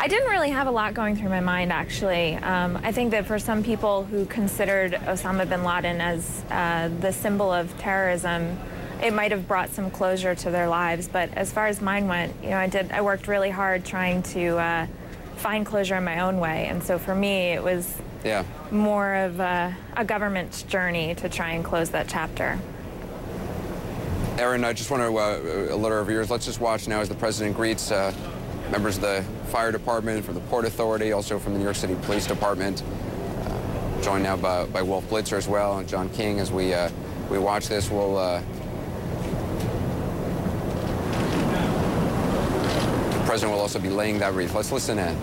I didn't really have a lot going through my mind, actually. I think that for some people who considered Osama bin Laden as the symbol of terrorism, it might have brought some closure to their lives. But as far as mine went, I worked really hard trying to find closure in my own way. And so for me, it was more of a government's journey to try and close that chapter. Erin, I just want to alert our viewers. Let's just watch now as the president greets members of the fire department, from the Port Authority, also from the New York City Police Department. Joined now by Wolf Blitzer as well, and John King. As we watch this, we'll the president will also be laying that wreath. Let's listen in.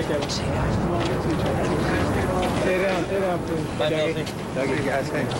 Stay down, please. Bye, Milton. Dougie, guys, thanks.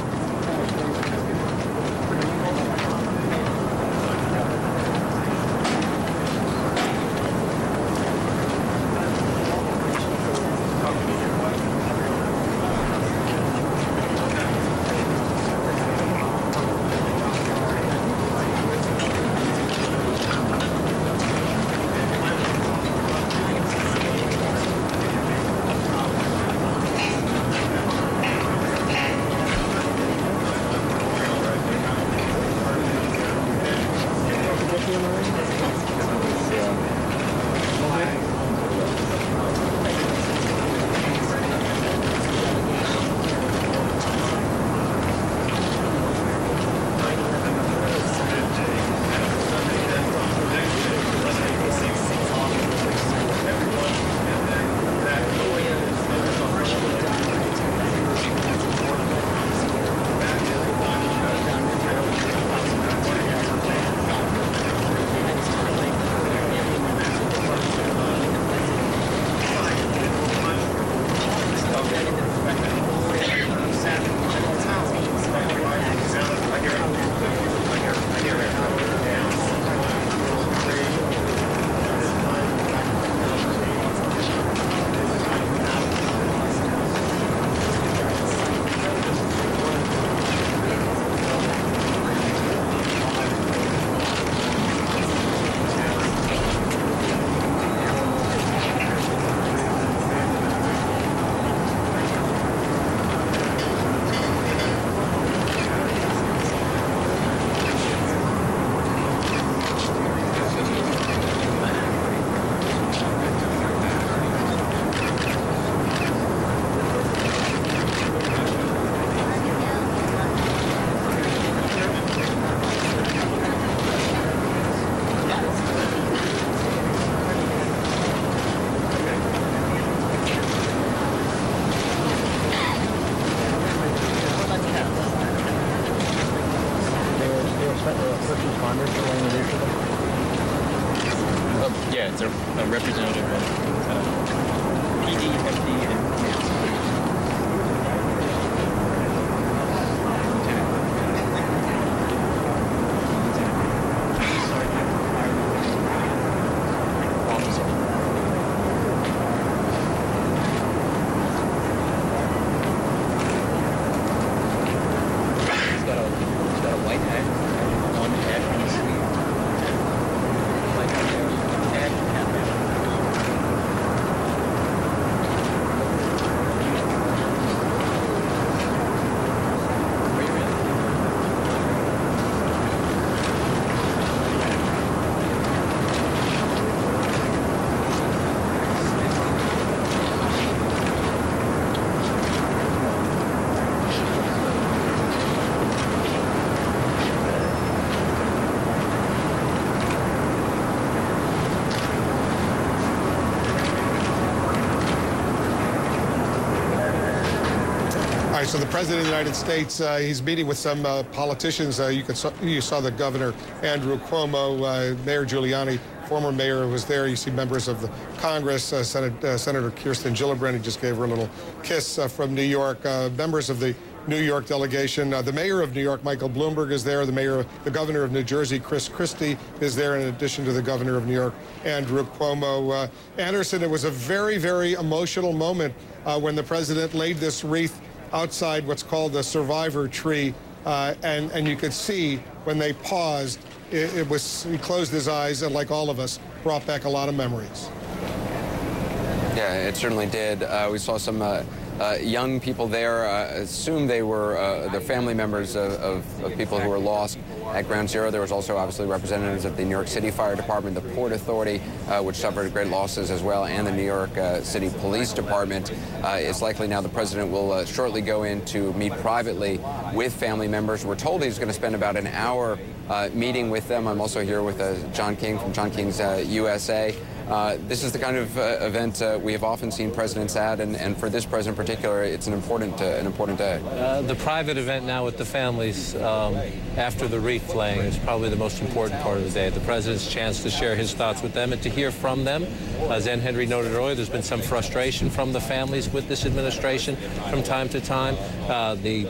Yeah, it's a representative of PD, FD, and he's got a white hat, one hat on his sleeve. Like hat, hat. All right, so the President of the United States, he's meeting with some politicians. You saw the Governor Andrew Cuomo, Mayor Giuliani, former mayor was there. You see members of the Congress, Senator Kirsten Gillibrand, who just gave her a little kiss from New York, members of the New York delegation. The mayor of New York, Michael Bloomberg, is there. The governor of New Jersey, Chris Christie, is there, in addition to the governor of New York, Andrew Cuomo. Anderson, it was a very, very emotional moment when the president laid this wreath outside what's called the survivor tree, and you could see when they paused, he closed his eyes, and like all of us, brought back a lot of memories. Yeah, it certainly did. We saw some young people there. Assume they were their family members of people who were lost at Ground Zero. There was also obviously representatives of the New York City Fire Department, the Port Authority, which suffered great losses as well, and the New York City Police Department. It's likely now the president will shortly go in to meet privately with family members. We're told he's going to spend about an hour meeting with them. I'm also here with John King from John King's USA. This is the kind of event we have often seen presidents at, and for this president in particular, it's an important day. The private event now with the families after the wreath laying is probably the most important part of the day. The president's chance to share his thoughts with them and to hear from them. As N. Henry noted earlier, there's been some frustration from the families with this administration from time to time. The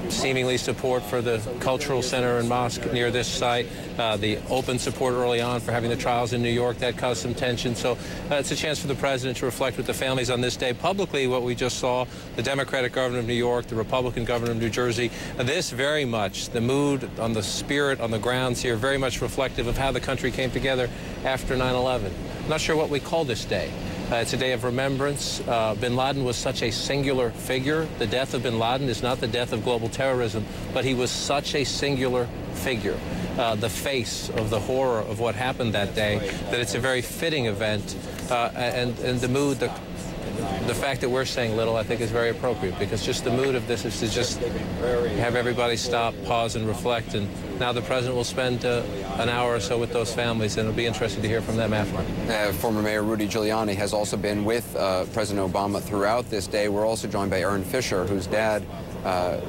seemingly support for the cultural center and mosque near this site, the open support early on for having the trials in New York, that caused some tension. So it's a chance for the president to reflect with the families on this day. Publicly, what we just saw, the Democratic governor of New York, the Republican governor of New Jersey, this very much, the mood on the spirit on the grounds here, very much reflective of how the country came together after 9/11. I'm not sure what we call this day. It's a day of remembrance. Bin Laden was such a singular figure. The death of Bin Laden is not the death of global terrorism, but he was such a singular figure, the face of the horror of what happened that day, that it's a very fitting event. And the mood, the fact that we're saying little, I think is very appropriate, because just the mood of this is to just have everybody stop, pause, and reflect. And now the president will spend an hour or so with those families, and it'll be interesting to hear from them after. Former Mayor Rudy Giuliani has also been with President Obama throughout this day. We're also joined by Aaron Fisher, whose dad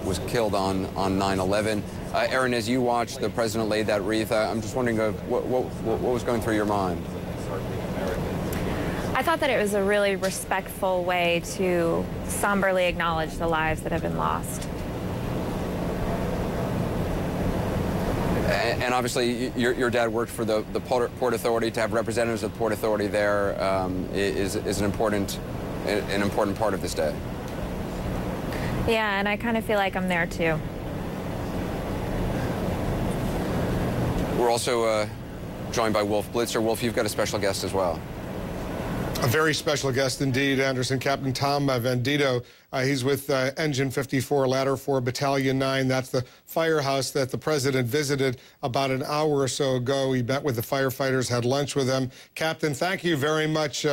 was killed on 9/11. Aaron, as you watched the president lay that wreath, I'm just wondering what was going through your mind? I thought that it was a really respectful way to somberly acknowledge the lives that have been lost. And obviously, your dad worked for the Port Authority. To have representatives of the Port Authority there is an important part of this day. Yeah, and I kind of feel like I'm there too. We're also joined by Wolf Blitzer. Wolf, you've got a special guest as well. A very special guest indeed, Anderson. Captain Tom Vendito. He's with Engine 54, Ladder 4, Battalion 9. That's the firehouse that the president visited about an hour or so ago. He met with the firefighters, had lunch with them. Captain, thank you very much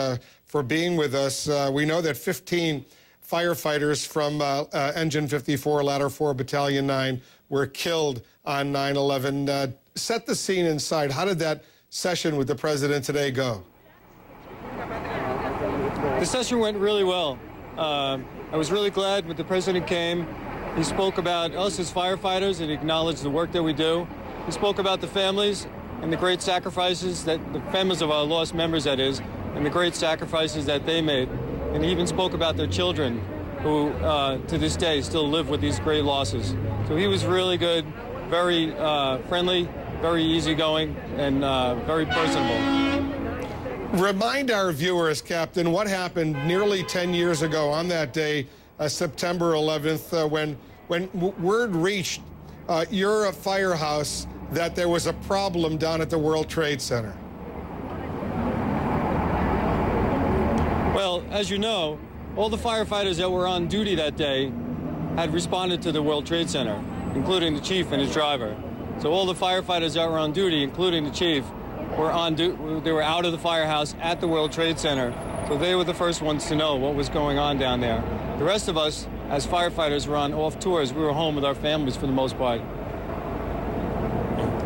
for being with us. We know that 15 firefighters from Engine 54, Ladder 4, Battalion 9 were killed on 9/11. Set the scene inside. How did that session with the president today go? The session went really well. I was really glad when the president came. He spoke about us as firefighters and acknowledged the work that we do. He spoke about the families and the great sacrifices that the families of our lost members, that is, and the great sacrifices that they made. And he even spoke about their children who, to this day, still live with these great losses. So he was really good, very friendly, very easygoing, and very personable. Remind our viewers, Captain, what happened nearly 10 years ago on that day, September 11th, when word reached your firehouse that there was a problem down at the World Trade Center. Well, as you know, all the firefighters that were on duty that day had responded to the World Trade Center, including the chief and his driver. So all the firefighters that were on duty, including the chief, were they were out of the firehouse at the World Trade Center, so they were the first ones to know what was going on down there. The rest of us, as firefighters, were on off tours. We were home with our families for the most part.